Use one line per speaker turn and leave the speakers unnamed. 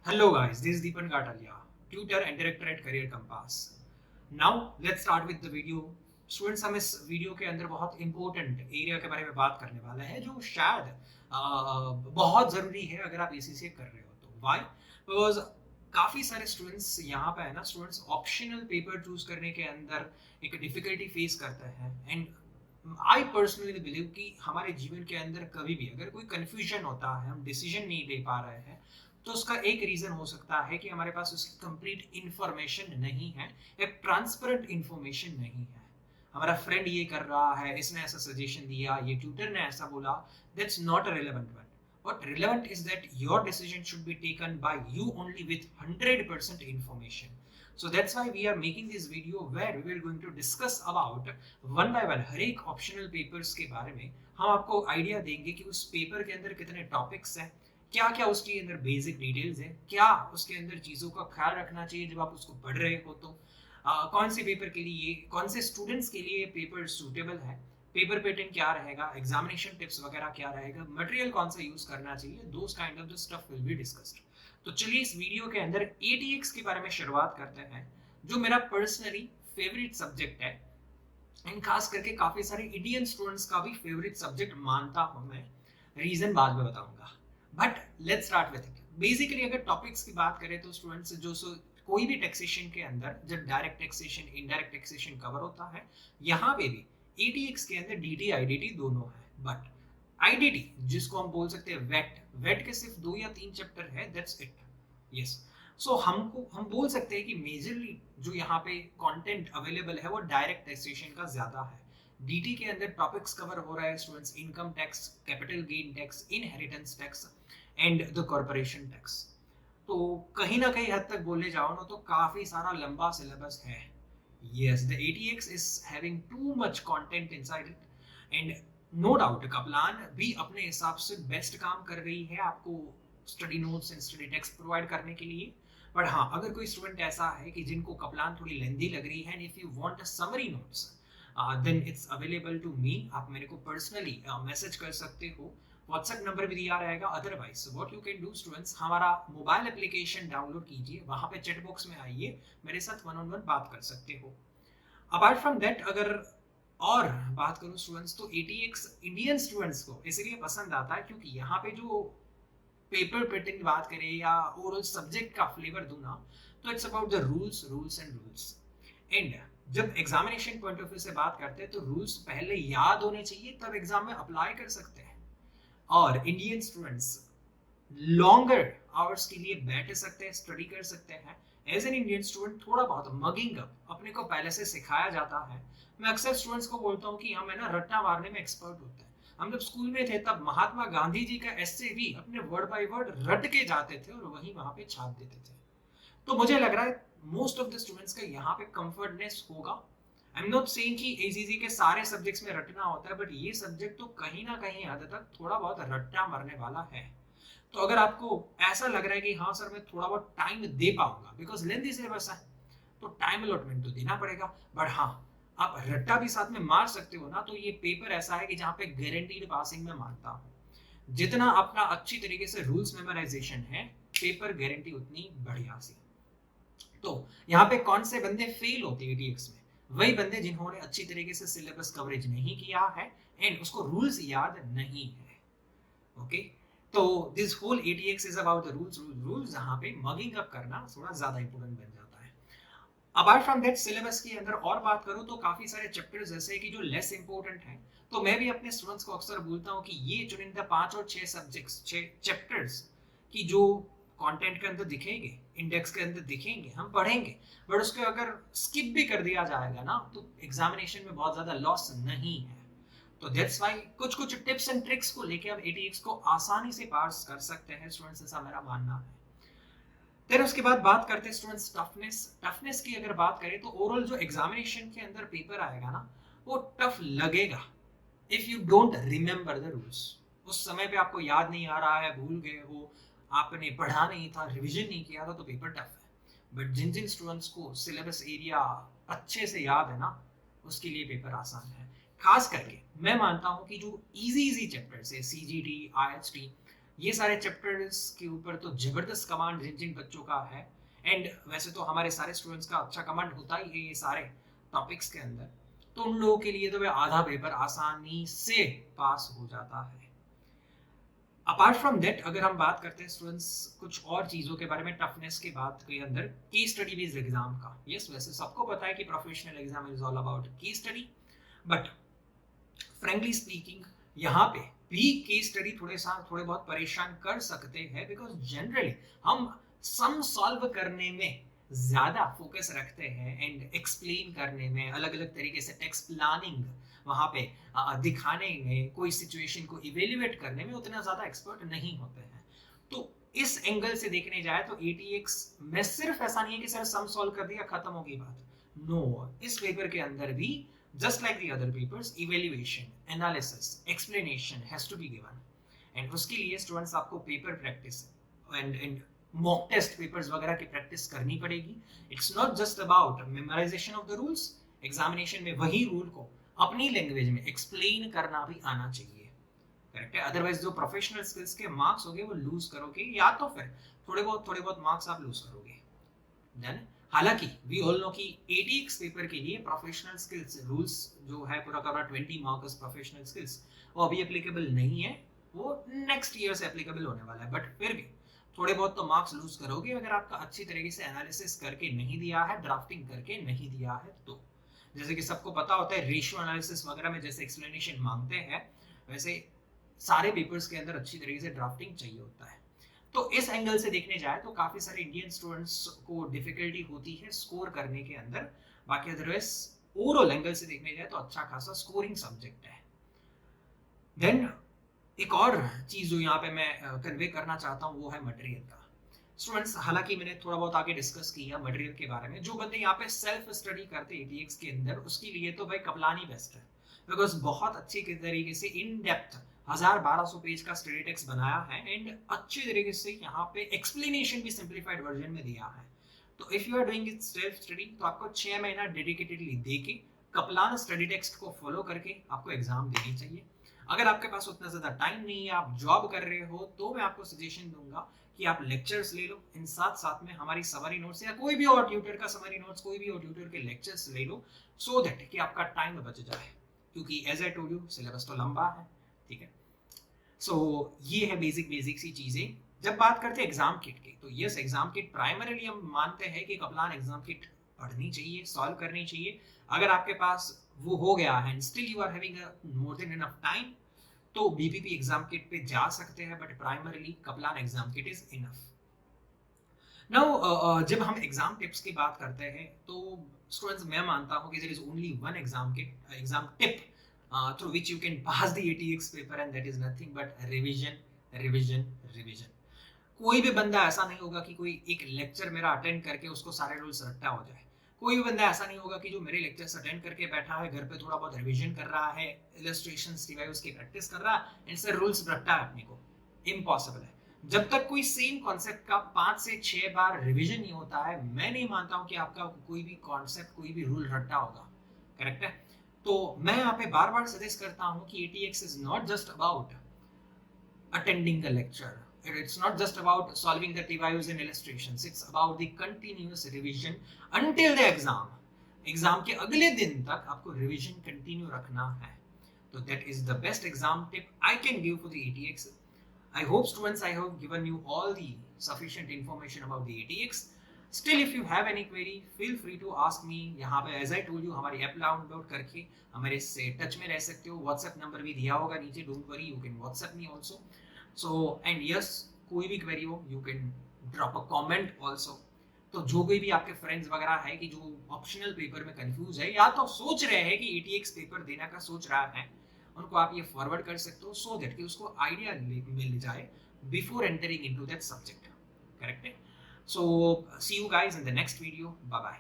Hello guys, this is Deepan Gatalia, tutor and director at Career Compass. Now let's start with the video. Students हम इस video के अंदर बहुत important area के बारे में बात करने वाला है जो शायद बहुत ज़रूरी है अगर आप एसीसीए कर रहे हो तो वाई बिकॉज काफ़ी सारे स्टूडेंट्स यहाँ पे है ना स्टूडेंट्स ऑप्शनल पेपर चूज करने के अंदर एक डिफिकल्टी फेस करते हैं एंड आई पर्सनली बिलीव कि हमारे जीवन के अंदर कभी भी अगर कोई कंफ्यूजन होता है हम डिसीजन नहीं ले पा रहे हैं तो उसका एक रीजन हो सकता है कि हमारे पास उसकी कंप्लीट इंफॉर्मेशन नहीं है, एक ट्रांसपेरेंट इंफॉर्मेशन नहीं है। हमारा फ्रेंड ये कर रहा है, इसने ऐसा सजेशन दिया, ये ट्यूटर ने ऐसा बोला, that's not a relevant one. What relevant is that your decision should be taken by you only with 100% information. So that's why we are making this video where we are going to discuss about one by one हर एक optional papers के बारे में हम आपको idea देंगे कि उस paper के अंदर कितने टॉपिक्स हैं, क्या क्या उसके अंदर बेसिक डिटेल्स है, क्या उसके अंदर चीज़ों का ख्याल रखना चाहिए जब आप उसको पढ़ रहे हो तो कौन से पेपर के लिए, कौन से स्टूडेंट्स के लिए पेपर सूटेबल है, पेपर पैटर्न क्या रहेगा, एग्जामिनेशन टिप्स वगैरह क्या रहेगा, मटेरियल कौन सा यूज करना चाहिए, those kind of the stuff will be discussed. तो चलिए इस वीडियो के अंदर एटीएक्स के बारे में शुरुआत करते हैं जो मेरा पर्सनली फेवरेट सब्जेक्ट है एंड खास करके काफी सारे इंडियन स्टूडेंट्स का भी फेवरेट सब्जेक्ट मानता हूं मैं। रीजन बाद में बताऊंगा but let's start with it. Basically अगर टॉपिक्स की बात करें तो स्टूडेंट्स कोई भी टैक्सेशन के अंदर जब direct taxation indirect taxation cover होता है, यहाँ पे भी एटीएक्स के अंदर डीटी आईडीटी दोनों है। बट आईडीटी जिसको हम बोल सकते हैं वेट, वेट के सिर्फ 2 या 3 चैप्टर है, दैट्स इट। यस, सो हम बोल सकते हैं कि मेजरली जो यहाँ पे कंटेंट अवेलेबल है वो डायरेक्ट टैक्सेशन का ज्यादा है। डीटी के अंदर टॉपिक्स कवर हो रहा है students, income tax, capital gain tax, inheritance tax and the corporation tax. तो कहीं ना कहीं हद तक बोलने जाओ ना तो काफी सारा लंबा सिलेबस है। Yes, the ATX is having too much content inside it and no doubt Kaplan भी अपने हिसाब से बेस्ट काम कर रही है आपको study notes and study text provide करने के लिए। बट हाँ, अगर कोई स्टूडेंट ऐसा है कि जिनको कप्लान थोड़ी लेंदी लग रही है and if you want a summary notes then it's available to me. आप मेरे को पर्सनली मैसेज कर सकते हो, व्हाट्सएप नंबर भी दिया रहेगा। Otherwise what you can do students, हमारा मोबाइल एप्लीकेशन डाउनलोड कीजिए, वहां पे चैट बॉक्स में आइए, मेरे साथ वन ऑन वन बात कर सकते हो। अपार्ट फ्रॉम दैट अगर और बात करूं स्टूडेंट्स तो एटीएक्स इंडियन स्टूडेंट्स को इसलिए पसंद आता है क्योंकि यहाँ पे जो पेपर पैटर्न की बात करें या ओवरऑल सब्जेक्ट का फ्लेवर दूं ना तो it's about the rules rules and rules. And जब एग्जामिनेशन पॉइंट ऑफ व्यू से बात करते हैं तो रूल्स पहले याद होने चाहिए तब एग्जाम में अप्लाई कर सकते हैं। और इंडियन स्टूडेंट्स लॉन्गर आवर्स के लिए बैठ सकते हैं, स्टडी कर सकते हैं। एज एन इंडियन स्टूडेंट थोड़ा बहुत मगिंग अप अपने को पहले से सिखाया जाता है। मैं अक्सर स्टूडेंट्स को बोलता हूँ कि हम है ना रट्टा मारने में एक्सपर्ट होते हैं। हम जब स्कूल में थे तब महात्मा गांधी जी का एस्से भी अपने वर्ड बाय वर्ड रट के जाते थे और वहीं वहां पे छाप देते थे। तो मुझे लग रहा है मोस्ट ऑफ द स्टूडेंट्स का यहाँ पे कंफर्टनेस होगा। आई एम नॉट सेइंग कि एसीसी के सारे सब्जेक्ट्स में रटना होता है, बट ये सब्जेक्ट तो कहीं ना कहीं हद तक थोड़ा बहुत रट्टा मारने वाला है। तो अगर आपको ऐसा लग रहा है कि हाँ सर मैं थोड़ा बहुत टाइम दे पाऊंगा बिकॉज लेंथी सिलेबस है तो टाइम अलॉटमेंट तो देना पड़ेगा, बट हाँ आप रट्टा भी साथ में मार सकते हो ना, तो ये पेपर ऐसा है कि जहाँ पे गारंटीड पासिंग में मानता हूँ। जितना अपना अच्छी तरीके से रूल्स मेमोराइजेशन है, पेपर गारंटी उतनी बढ़िया सी। तो यहाँ पे कौन से बंदे फेल होते हैं एटीएक्स में? वही बंदे जिन्होंने अच्छी तरीके से सिलेबस कवरेज नहीं किया है एंड उसको रूल्स याद नहीं है। ओके, तो this whole ATX is about the rules rules rules, जहाँ पे मगिंग अप करना थोड़ा ज्यादा इंपॉर्टेंट बन जाता है। अपार्ट फ्रॉम दैट सिलेबस के अंदर और बात करूं तो काफी सारे चैप्टर्स ऐसे कि जो लेस इंपॉर्टेंट हैं। तो मैं भी अपने स्टूडेंट्स को अक्सर बोलता हूं कि ये चुनिंदा 5 और 6 सब्जेक्ट्स, 6 चैप्टर्स की जो कंटेंट के अंदर दिखेंगे, इंडेक्स के अंदर दिखेंगे, हम पढ़ेंगे, बट उसको अगर स्किप भी कर दिया जाएगा ना तो एग्जामिनेशन में बहुत ज्यादा लॉस नहीं है। तो दैट्स व्हाई कुछ कुछ टिप्स एंड ट्रिक्स को लेके हम एटीएक्स को आसानी से पास कर सकते हैं स्टूडेंट्स, ऐसा मेरा मानना है। फिर उसके बाद बात करते हैं स्टूडेंट्स टफनेस। टफनेस की अगर बात करें तो ओवरऑल जो एग्जामिनेशन के अंदर पेपर आएगा ना वो टफ लगेगा if you don't remember the rules. उस समय पे आपको याद नहीं आ रहा है, भूल गए हो, आपने पढ़ा नहीं था, रिवीजन नहीं किया था, तो पेपर टफ है। बट जिन जिन स्टूडेंट्स को सिलेबस एरिया अच्छे से याद है ना उसके लिए पेपर आसान है। खास करके मैं मानता हूं कि जो इजी इजी चैप्टर्स है, सीजीटी, आईएचटी, ये सारे चैप्टर्स के ऊपर तो जबरदस्त कमांड जिन जिन बच्चों का है, एंड वैसे तो हमारे सारे स्टूडेंट्स का अच्छा कमांड होता ही है ये सारे टॉपिक्स के अंदर, तो उन लोगों के लिए तो वह आधा पेपर आसानी से पास हो जाता है। अपार्ट फ्रॉम दैट, अगर हम बात करते हैं स्टूडेंट्स कुछ और चीज़ों के बारे में टफनेस के बात के अंदर, केस स्टडी बेस्ड एग्जाम का, यस वैसे सबको पता है कि professional exam is all about case study, but frankly speaking यहाँ पे भी केस स्टडी थोड़े बहुत परेशान कर सकते हैं, बिकॉज जनरली हम सम सॉल्व करने में ज्यादा फोकस रखते हैं एंड एक्सप्लेन करने में, अलग अलग तरीके से टेक्स्ट प्लानिंग वहां पे दिखाने में, कोई सिचुएशन को इवेल्युएट करने में उतना ज्यादा एक्सपर्ट नहीं होते हैं। तो इस एंगल से देखने जाए तो एटीएक्स में सिर्फ ऐसा नहीं है कि सर सम सॉल्व कर दिया खत्म होगी बात, नो, इस पेपर के अंदर भी just like the other papers, evaluation, analysis, explanation has to be given, and उसके लिए स्टूडेंट्स आपको paper practice and mock test papers वगैरह की प्रैक्टिस करनी पड़ेगी। It's not just about memorisation of the rules, examination में वही रूल को अपनी लैंग्वेज में एक्सप्लेन करना भी आना चाहिए, करेक्ट है? अदरवाइज जो प्रोफेशनल स्किल्स के मार्क्स होंगे वो लूज करोगे, या तो फिर थोड़े बहुत मार्क्स आप लूज करोगे। देन हालांकि वी ऑल नो कि एटीएक्स पेपर के लिए प्रोफेशनल स्किल्स रूल्स जो है पूरा का पूरा 20 मार्क्स प्रोफेशनल स्किल्स वो अभी एप्लीकेबल नहीं है, वो नेक्स्ट ईयर से एप्लीकेबल होने वाला है, बट फिर भी थोड़े बहुत तो मार्क्स लूज करोगे अगर आपका अच्छी तरीके से एनालिसिस करके नहीं दिया है, ड्राफ्टिंग करके नहीं दिया है। तो जैसे कि सबको पता होता है रेशियो एनालिसिस वगैरह में जैसे एक्सप्लेनेशन मांगते हैं, वैसे सारे पेपर्स के अंदर अच्छी तरीके से ड्राफ्टिंग चाहिए होता है। तो इस एंगल से देखने जाए तो काफी सारे इंडियन स्टूडेंट्स को डिफिकल्टी होती है स्कोर करने के अंदर, बाकी अदरवाइज ओवरऑल एंगल से देखने जाए तो अच्छा खासा स्कोरिंग सब्जेक्ट है। देन एक और चीज जो यहाँ पे मैं कन्वे करना चाहता हूँ वो है मटेरियल का। स्टूडेंट्स हालांकि मैंने थोड़ा बहुत आगे डिस्कस किया मटेरियल के बारे में, जो बंदे यहाँ पे सेल्फ स्टडी करते हैं एटीएक्स के अंदर उसके लिए तो भाई कपलानी बेस्ट है, बिकॉज बहुत अच्छी तरीके से इन डेप्थ 1200 पेज का स्टडी टेक्स्ट बनाया है एंड अच्छी तरीके से यहाँ पे एक्सप्लेनेशन भी सिंप्लीफाइड वर्जन में दिया है। तो if you are doing it self study तो आपको 6 महीना डेडिकेटेडली देके कपलान स्टडी टेक्स्ट को फॉलो करके आपको एग्जाम देनी चाहिए। अगर आपके पास उतना ज्यादा टाइम नहीं है, आप जॉब कर रहे हो, तो मैं आपको सजेशन दूंगा कि आप लेक्चर्स ले लो, इन साथ में हमारी समरी नोट्स या कोई भी और ट्यूटर का समरी नोट्स, कोई भी और ट्यूटर के लेक्चर्स ले लो, सो दैट कि आपका टाइम बच जाए, क्योंकि as I told you syllabus तो लंबा है, ठीक है? सो ये है बेसिक सी चीजें। जब बात करते हैं एग्जाम किट की, तो यस एग्जाम किट प्राइमरीली हम मानते हैं कि कपलान एग्जाम किट पढ़नी चाहिए, सॉल्व करनी चाहिए। अगर आपके पास वो हो गया है and still you are having more than enough time, तो बीपीपी एग्जाम किट पे जा सकते हैं, but primarily Kaplan exam kit is enough. Now जब हम एग्जाम टिप्स की बात करते हैं तो स्टूडेंट्स मैं मानता हूं कि there is only one exam tip through which you can pass the ATX paper, and that is nothing but revision. कोई भी बंदा ऐसा नहीं होगा कि कोई एक लेक्चर मेरा अटेंड करके उसको सारे रूल्स रट्टा हो जाए। कोई भी बंदा ऐसा नहीं होगा कि जो मेरे लेक्चर्स अटेंड करके बैठा है, घर पे थोड़ा बहुत रिवीजन कर रहा है, इलस्ट्रेशंस रिवाइज की प्रैक्टिस कर रहा है एंड सर रूल्स रट्टा है अपने को। इम्पॉसिबल है। जब तक कोई सेम कॉन्सेप्ट का 5 से 6 बार रिवीजन नहीं होता है, मैं नहीं मानता हूं कि आपका कोई भी कॉन्सेप्ट, कोई भी रूल रट्टा होगा, करेक्ट है? तो मैं यहाँ पे बार बार सजेस्ट करता हूँ कि ATX is not just about attending the lecture, it's not just about solving the TYOs and illustrations, it's about the continuous revision until the exam के अगले दिन तक आपको रिवीजन कंटिन्यू रखना है। तो that is the best exam tip I can give for the ATX. I hope students I have given you all the sufficient information about the ATX. Still if you have any query feel free to ask me। यहाँ पे as I told you हमारी app download करके हमारे से touch में रह सकते हो, व्हाट्सएप नंबर भी दिया होगा नीचे, don't worry, you can WhatsApp me also. So and yes, कोई भी क्वेरी हो you can drop a comment also. तो जो कोई भी आपके फ्रेंड्स वगैरह है कि जो ऑप्शनल पेपर में कंफ्यूज है या तो सोच रहे हैं कि ATX पेपर देने का सोच रहा है, उनको आप ये फॉरवर्ड कर सकते हो, सो दैट कि उसको आइडिया मिल जाए before entering into that subject, correct है? So see you guys in the next video. Bye bye.